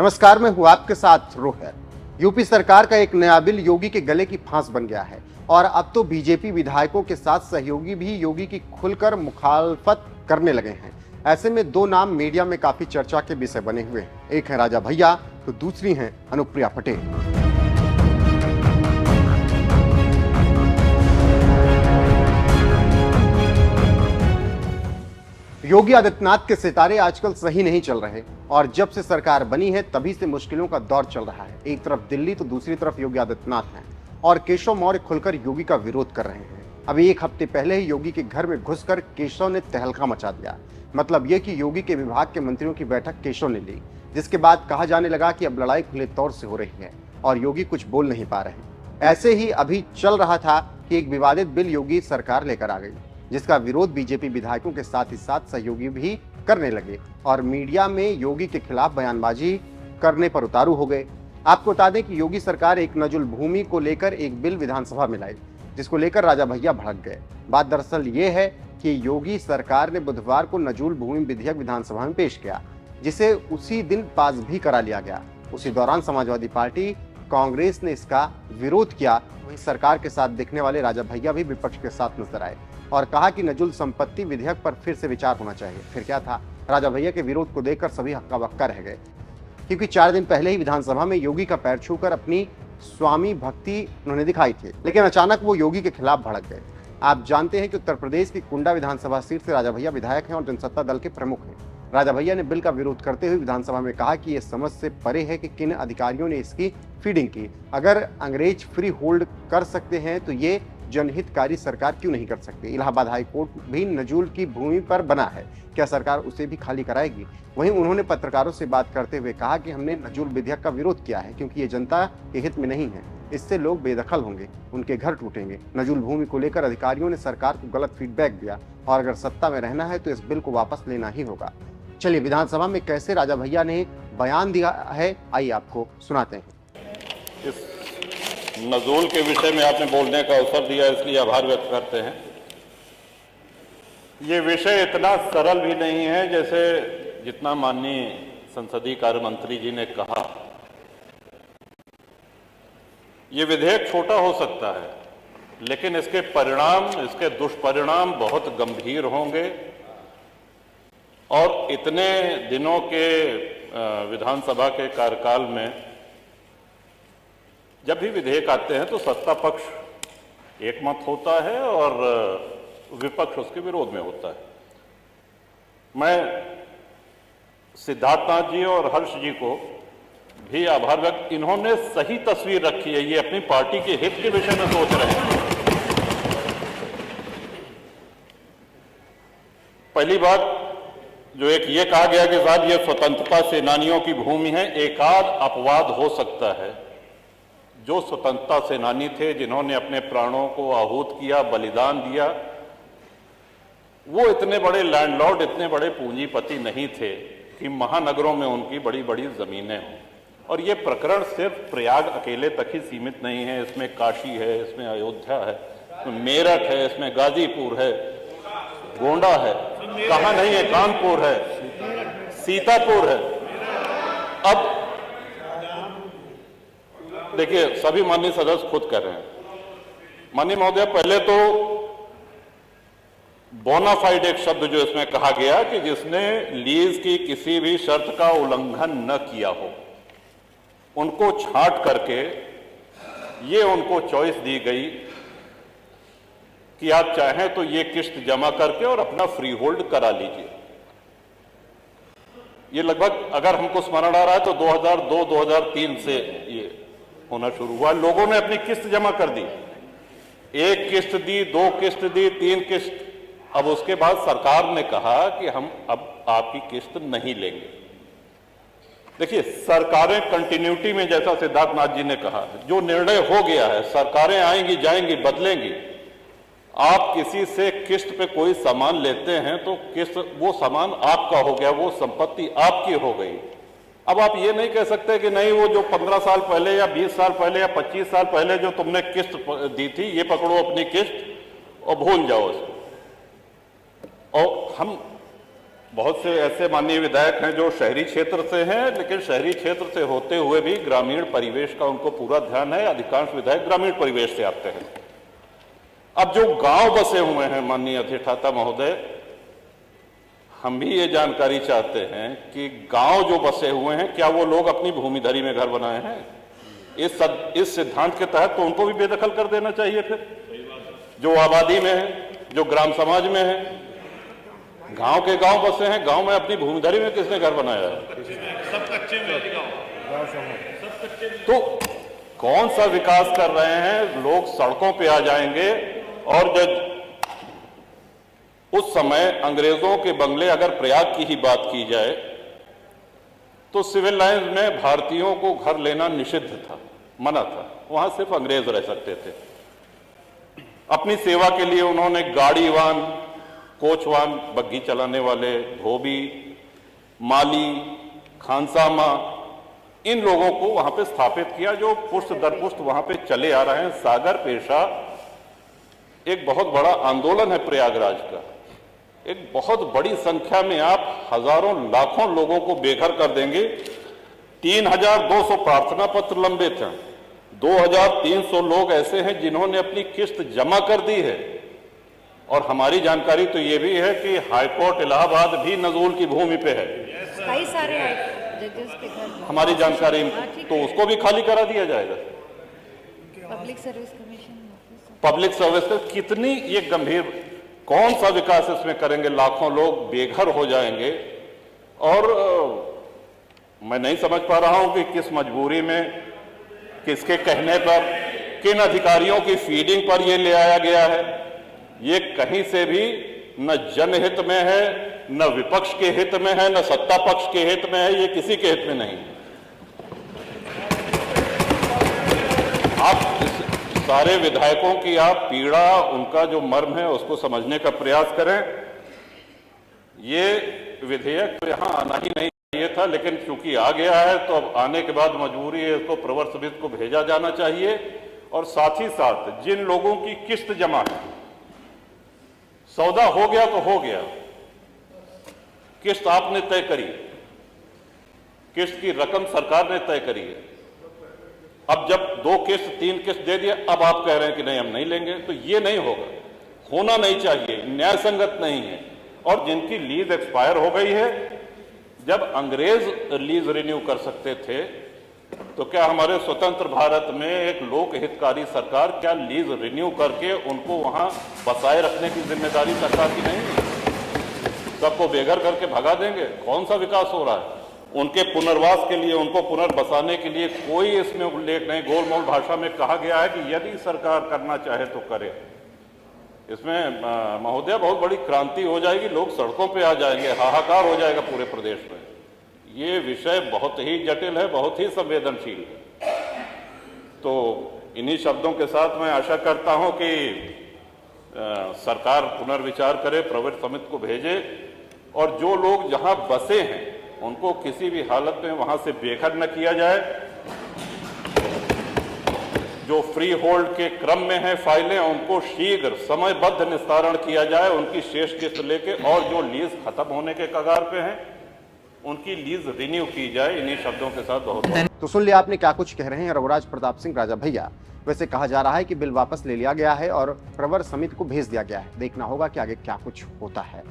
नमस्कार, मैं हूं आपके साथ रोहित। यूपी सरकार का एक नया बिल योगी के गले की फांस बन गया है और अब तो बीजेपी विधायकों के साथ सहयोगी भी योगी की खुलकर मुखालफत करने लगे हैं। ऐसे में दो नाम मीडिया में काफी चर्चा के विषय बने हुए हैं। एक है राजा भैया तो दूसरी हैं अनुप्रिया पटेल। योगी आदित्यनाथ के सितारे आजकल सही नहीं चल रहे और जब से सरकार बनी है तभी से मुश्किलों का दौर चल रहा है। एक तरफ दिल्ली तो दूसरी तरफ योगी आदित्यनाथ हैं और केशव मौर्य खुलकर योगी का विरोध कर रहे हैं। अभी एक हफ्ते पहले ही योगी के घर में घुसकर केशव ने तहलका मचा दिया। मतलब यह कि योगी के विभाग के मंत्रियों की बैठक केशव ने ली, जिसके बाद कहा जाने लगा कि अब लड़ाई खुले तौर से हो रही है और योगी कुछ बोल नहीं पा रहे। ऐसे ही अभी चल रहा था कि एक विवादित बिल योगी सरकार लेकर आ गई, जिसका विरोध बीजेपी विधायकों के साथ ही साथ सहयोगी भी करने लगे और मीडिया में योगी के खिलाफ बयानबाजी करने पर उतारू हो गए। आपको बता दें कि योगी सरकार एक नजुल भूमि को लेकर एक बिल विधानसभा में लाई, जिसको लेकर राजा भैया भड़क गए। बात दरअसल ये है कि योगी सरकार ने बुधवार को नजुल भूमि विधेयक विधानसभा में पेश किया, जिसे उसी दिन पास भी करा लिया गया। उसी दौरान समाजवादी पार्टी कांग्रेस ने इसका विरोध किया। वहीं सरकार के साथ दिखने वाले राजा भैया भी विपक्ष के साथ नजर आए और कहा कि नजुल संपत्ति विधेयक पर फिर से विचार होना चाहिए। फिर क्या था, राजा भैया के विरोध को देखकर सभी हक्का बक्का रह गए, क्योंकि 4 दिन पहले ही विधानसभा में योगी का पैर छूकर अपनी स्वामी भक्ति उन्होंने दिखाई थी, लेकिन अचानक वो योगी के खिलाफ भड़क गए। आप जानते हैं कि उत्तर प्रदेश की कुंडा विधानसभा सीट से राजा भैया विधायक हैं और जनसत्ता दल के प्रमुख हैं। राजा भैया ने बिल का विरोध करते हुए विधानसभा में कहा कि यह समझ से परे है कि किन अधिकारियों ने इसकी फीडिंग की। अगर अंग्रेज फ्री होल्ड कर सकते हैं तो ये जनहितकारी सरकार क्यों नहीं कर सकती। इलाहाबाद हाई कोर्ट भी नजूल की भूमि पर बना है, क्या सरकार उसे भी खाली कराएगी। वहीं उन्होंने पत्रकारों से बात करते हुए कहा कि हमने नजूल विधेयक का विरोध किया है क्योंकि ये जनता के हित में नहीं है। इससे लोग बेदखल होंगे, उनके घर टूटेंगे। नजूल भूमि को लेकर अधिकारियों ने सरकार को गलत फीडबैक दिया और अगर सत्ता में रहना है तो इस बिल को वापस लेना ही होगा। चलिए विधानसभा में कैसे राजा भैया ने बयान दिया है, आइए आपको सुनाते हैं। इस नजूल के विषय में आपने बोलने का अवसर दिया, इसलिए आभार व्यक्त करते हैं। ये विषय इतना सरल भी नहीं है जैसे जितना माननीय संसदीय कार्य मंत्री जी ने कहा। ये विधेयक छोटा हो सकता है, लेकिन इसके परिणाम, इसके दुष्परिणाम बहुत गंभीर होंगे और इतने दिनों के विधानसभा के कार्यकाल में जब भी विधेयक आते हैं तो सत्ता पक्ष एकमत होता है और विपक्ष उसके विरोध में होता है। मैं सिद्धार्थनाथ जी और हर्ष जी को भी आभार व्यक्त, इन्होंने सही तस्वीर रखी है। ये अपनी पार्टी के हित के विषय में सोच रहे हैं। पहली बात जो एक ये कहा गया कि साहब ये स्वतंत्रता सेनानियों की भूमि है, एकाध अपवाद हो सकता है। जो स्वतंत्रता सेनानी थे, जिन्होंने अपने प्राणों को आहूत किया, बलिदान दिया, वो इतने बड़े लैंडलॉर्ड, इतने बड़े पूंजीपति नहीं थे कि महानगरों में उनकी बड़ी बड़ी जमीनें हों। और ये प्रकरण सिर्फ प्रयाग अकेले तक ही सीमित नहीं है। इसमें काशी है, इसमें अयोध्या है, इसमें मेरठ है, इसमें गाजीपुर है, गोंडा है, कहाँ नहीं है, कानपुर है, सीतापुर है। अब देखिए, सभी माननीय सदस्य खुद कर रहे हैं। माननीय महोदय, पहले तो बोनाफाइड एक शब्द जो इसमें कहा गया कि जिसने लीज की किसी भी शर्त का उल्लंघन न किया हो, उनको छांट करके ये उनको चॉइस दी गई कि आप चाहें तो ये किस्त जमा करके और अपना फ्री होल्ड करा लीजिए। ये लगभग, अगर हमको स्मरण आ रहा है तो 2002-2003 से ये होना शुरू हुआ। लोगों ने अपनी किस्त जमा कर दी, 1 किस्त दी, 2 किस्त दी, 3 किस्त। अब उसके बाद सरकार ने कहा कि हम अब आपकी किस्त नहीं लेंगे। देखिए, सरकारें कंटिन्यूटी में, जैसा सिद्धार्थनाथ जी ने कहा, जो निर्णय हो गया है, सरकारें आएंगी जाएंगी, बदलेंगी। आप किसी से किस्त पे कोई सामान लेते हैं तो किस्त, वो सामान आपका हो गया, वो संपत्ति आपकी हो गई। अब आप ये नहीं कह सकते कि नहीं, वो जो 15 साल पहले या 20 साल पहले या 25 साल पहले जो तुमने किस्त दी थी, ये पकड़ो अपनी किस्त और भूल जाओ इसको। और हम बहुत से ऐसे माननीय विधायक हैं जो शहरी क्षेत्र से हैं, लेकिन शहरी क्षेत्र से होते हुए भी ग्रामीण परिवेश का उनको पूरा ध्यान है। अधिकांश विधायक ग्रामीण परिवेश से आते हैं। अब जो गांव बसे हुए हैं माननीय अधिष्ठाता महोदय, हम भी ये जानकारी चाहते हैं कि गांव जो बसे हुए हैं, क्या वो लोग अपनी भूमिधरी में घर बनाए हैं? इस सिद्धांत के तहत तो उनको भी बेदखल कर देना चाहिए। फिर जो आबादी में है, जो ग्राम समाज में है, गांव के गांव बसे हैं, गांव में अपनी भूमिधरी में किसने घर बनाया है? सब कच्चे में गांव सब कच्चे में। तो कौन सा विकास कर रहे हैं? लोग सड़कों पे आ जाएंगे। और जब उस समय अंग्रेजों के बंगले, अगर प्रयाग की ही बात की जाए, तो सिविल लाइंस में भारतीयों को घर लेना निषिद्ध था, मना था। वहां सिर्फ अंग्रेज रह सकते थे। अपनी सेवा के लिए उन्होंने गाड़ीवान, कोचवान, बग्घी चलाने वाले, धोबी, माली, खानसामा, इन लोगों को वहां पे स्थापित किया, जो पुष्ट दर पुष्ट वहां पे चले आ रहे हैं। सागर पेशा एक बहुत बड़ा आंदोलन है प्रयागराज का। एक बहुत बड़ी संख्या में आप हजारों लाखों लोगों को बेघर कर देंगे। 3200 प्रार्थना पत्र लंबित हैं। 2300 लोग ऐसे हैं जिन्होंने अपनी किस्त जमा कर दी है। और हमारी जानकारी तो ये भी है कि हाईकोर्ट इलाहाबाद भी नजूल की भूमि पे है। कई सारे जजेस के घर हमारी जानकारी, तो उसको भी खाली करा दिया जाएगा। Public service commission, public service का कितनी ये गंभीर, कौन सा विकास इसमें करेंगे? लाखों लोग बेघर हो जाएंगे। और मैं नहीं समझ पा रहा हूं कि किस मजबूरी में, किसके कहने पर, किन अधिकारियों की फीडिंग पर यह ले आया गया है। ये कहीं से भी न जनहित में है, न विपक्ष के हित में है, न सत्ता पक्ष के हित में है। ये किसी के हित में नहीं है। आप सारे विधायकों की आप पीड़ा, उनका जो मर्म है, उसको समझने का प्रयास करें। ये विधेयक तो यहां आना ही नहीं चाहिए था, लेकिन चूंकि आ गया है तो अब आने के बाद मजबूरी है, इसको प्रवर समिति को भेजा जाना चाहिए। और साथ ही साथ जिन लोगों की किस्त जमा है, सौदा हो गया तो हो गया, किस्त आपने तय करी, किस्त की रकम सरकार ने तय करी है। अब जब 2 किस्त 3 किस्त दे दिया, अब आप कह रहे हैं कि नहीं हम नहीं लेंगे, तो ये नहीं होगा, होना नहीं चाहिए, न्याय संगत नहीं है। और जिनकी लीज एक्सपायर हो गई है, जब अंग्रेज लीज रिन्यू कर सकते थे, तो क्या हमारे स्वतंत्र भारत में एक लोक हितकारी सरकार क्या लीज रिन्यू करके उनको वहां बसाए रखने की जिम्मेदारी सरकार की नहीं है? सबको बेघर करके भगा देंगे? कौन सा विकास हो रहा है? उनके पुनर्वास के लिए, उनको पुनर्बसाने के लिए कोई इसमें उल्लेख नहीं। गोलमोल भाषा में कहा गया है कि यदि सरकार करना चाहे तो करे। इसमें महोदय बहुत बड़ी क्रांति हो जाएगी, लोग सड़कों पे आ जाएंगे, हाहाकार हो जाएगा पूरे प्रदेश में। ये विषय बहुत ही जटिल है, बहुत ही संवेदनशील है। तो इन्हीं शब्दों के साथ मैं आशा करता हूं कि सरकार पुनर्विचार करे, प्रवर समिति को भेजे, और जो लोग जहां बसे हैं उनको किसी भी हालत में वहां से बेघर न किया जाए। जो फ्री होल्ड के क्रम में है फाइलें, उनको शीघ्र समयबद्ध निस्तारण किया जाए, उनकी शेष किस्त लेके। और जो लीज खत्म होने के कगार पे हैं, उनकी लीज रिन्यू की जाए। इन्हीं शब्दों के साथ बहुत तो सुन लिया आपने क्या कुछ कह रहे हैं रघुराज प्रताप सिंह राजा भैया। वैसे कहा जा रहा है कि बिल वापस ले लिया गया है और प्रवर समिति को भेज दिया गया है। देखना होगा कि आगे क्या कुछ होता है।